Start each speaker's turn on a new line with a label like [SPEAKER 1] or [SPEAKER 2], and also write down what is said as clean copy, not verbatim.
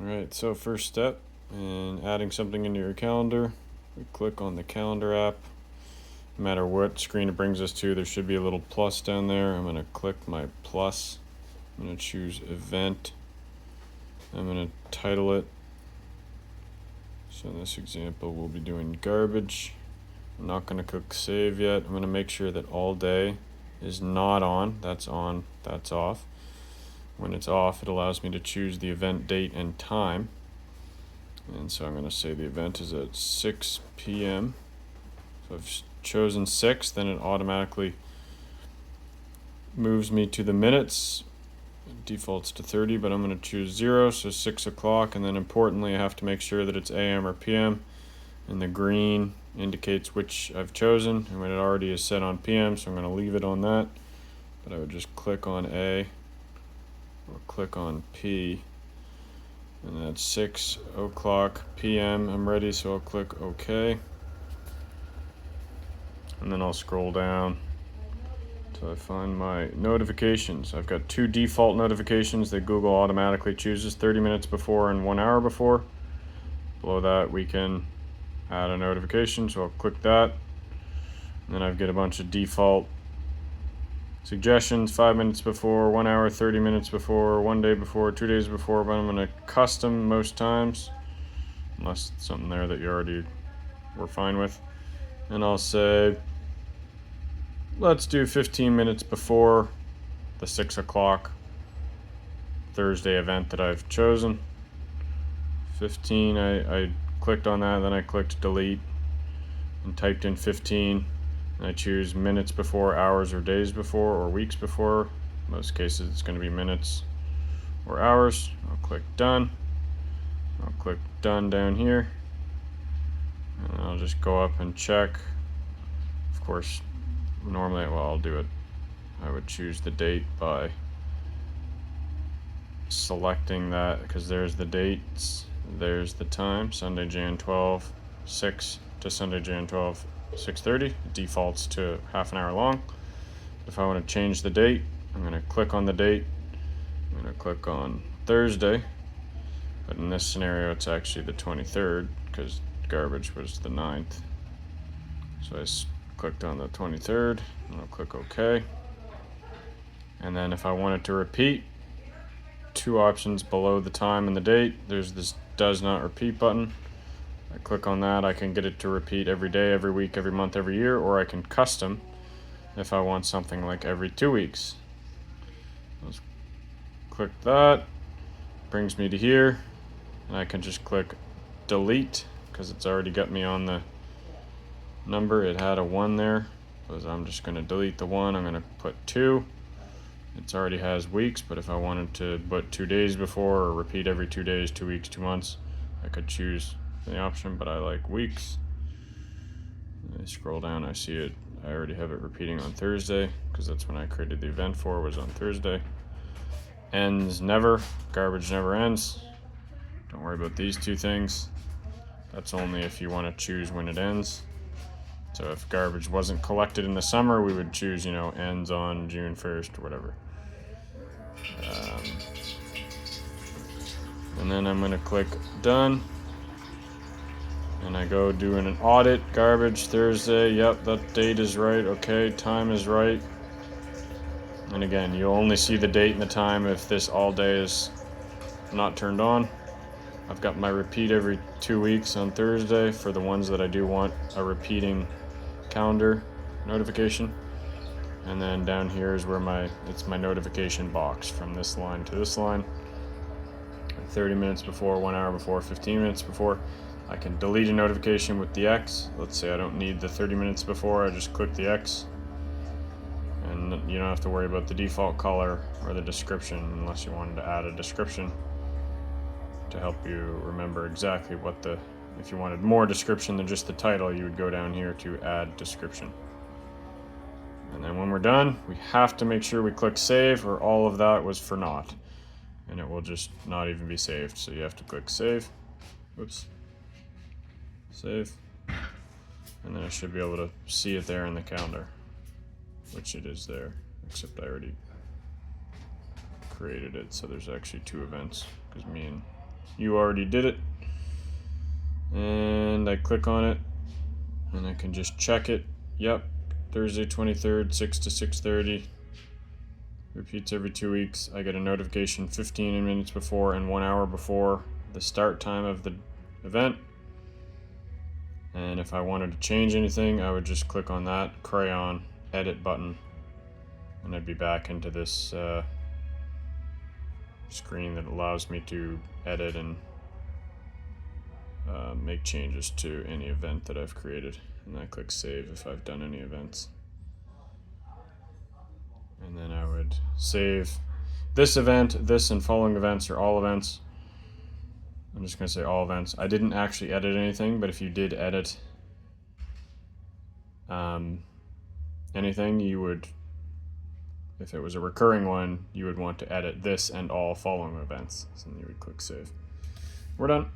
[SPEAKER 1] Alright, so first step in adding something into your calendar, we click on the calendar app. No matter what screen it brings us to, there should be a little plus down there. I'm going to click my plus. I'm going to choose event. I'm going to title it. So in this example, we'll be doing garbage. I'm not going to click save yet. I'm going to make sure that all day is not on. That's on, that's off. When it's off, it allows me to choose the event date and time. And so I'm going to say the event is at 6 p.m. So I've chosen 6, then it automatically moves me to the minutes. It defaults to 30, but I'm going to choose 0, so 6 o'clock. And then importantly, I have to make sure that it's AM or PM. And the green indicates which I've chosen. And when it already is set on PM, so I'm going to leave it on that. But I would just click on A or click on P. And that's 6 o'clock PM. I'm ready, so I'll click OK. And then I'll scroll down until I find my notifications. I've got 2 default notifications that Google automatically chooses, 30 minutes before and 1 hour before. Below that, we can add a notification, so I'll click that. And then I get a bunch of default suggestions, 5 minutes before, 1 hour, 30 minutes before, 1 day before, 2 days before, but I'm going to custom most times, unless it's something there that you already were fine with. And I'll say, let's do 15 minutes before the 6 o'clock Thursday event that I've chosen. 15, I clicked on that, then I clicked delete and typed in 15. And I choose minutes before, hours or days before, or weeks before. In most cases, it's going to be minutes or hours. I'll click done. I'll click done down here. And I'll just go up and check. Of course, normally, well, I'll do it. I would choose the date by selecting that, because there's the dates, there's the time, Sunday, Jan 12, 6 to Sunday, Jan 12, 6:30. It defaults to half an hour long. If I want to change the date, I'm going to click on the date. I'm going to click on Thursday. But in this scenario, it's actually the 23rd because garbage was the 9th. So I clicked on the 23rd, and I'll click OK. And then if I wanted to repeat, 2 options below the time and the date. There's this does not repeat button. I click on that, I can get it to repeat every day, every week, every month, every year, or I can custom if I want something like every 2 weeks. Let's click that, brings me to here, and I can just click delete because it's already got me on the number. It had a 1 there, so I'm just going to delete the 1. I'm going to put 2. It already has weeks, but if I wanted to put 2 days before or repeat every 2 days, 2 weeks, 2 months, I could choose the option, but I like weeks. I scroll down, I see it. I already have it repeating on Thursday because that's when I created the event for, was on Thursday. Ends never, garbage never ends. Don't worry about these 2 things. That's only if you want to choose when it ends. So if garbage wasn't collected in the summer, we would choose, ends on June 1st or whatever. And then I'm going to click done. And I go doing an audit, garbage, Thursday, yep, that date is right, okay, time is right. And again, you'll only see the date and the time if this all day is not turned on. I've got my repeat every 2 weeks on Thursday for the ones that I do want a repeating calendar notification. And then down here is where it's my notification box from this line to this line. 30 minutes before, 1 hour before, 15 minutes before. I can delete a notification with the X. Let's say I don't need the 30 minutes before, I just click the X. And you don't have to worry about the default color or the description unless you wanted to add a description to help you remember exactly if you wanted more description than just the title, you would go down here to add description. And then when we're done, we have to make sure we click save, or all of that was for naught. And it will just not even be saved. So you have to click save. Oops. Save. And then I should be able to see it there in the calendar, which it is there, except I already created it. So there's actually 2 events because me and you already did it. And I click on it and I can just check it. Yep, Thursday 23rd, 6 to 6:30. Repeats every 2 weeks. I get a notification 15 minutes before and 1 hour before the start time of the event. And if I wanted to change anything, I would just click on that crayon edit button and I'd be back into this screen that allows me to edit and make changes to any event that I've created. And I click save if I've done any events. And then I would save this event. This and following events are all events. I'm just going to say all events. I didn't actually edit anything, but if you did edit anything, you would, if it was a recurring one, you would want to edit this and all following events. So then you would click save. We're done.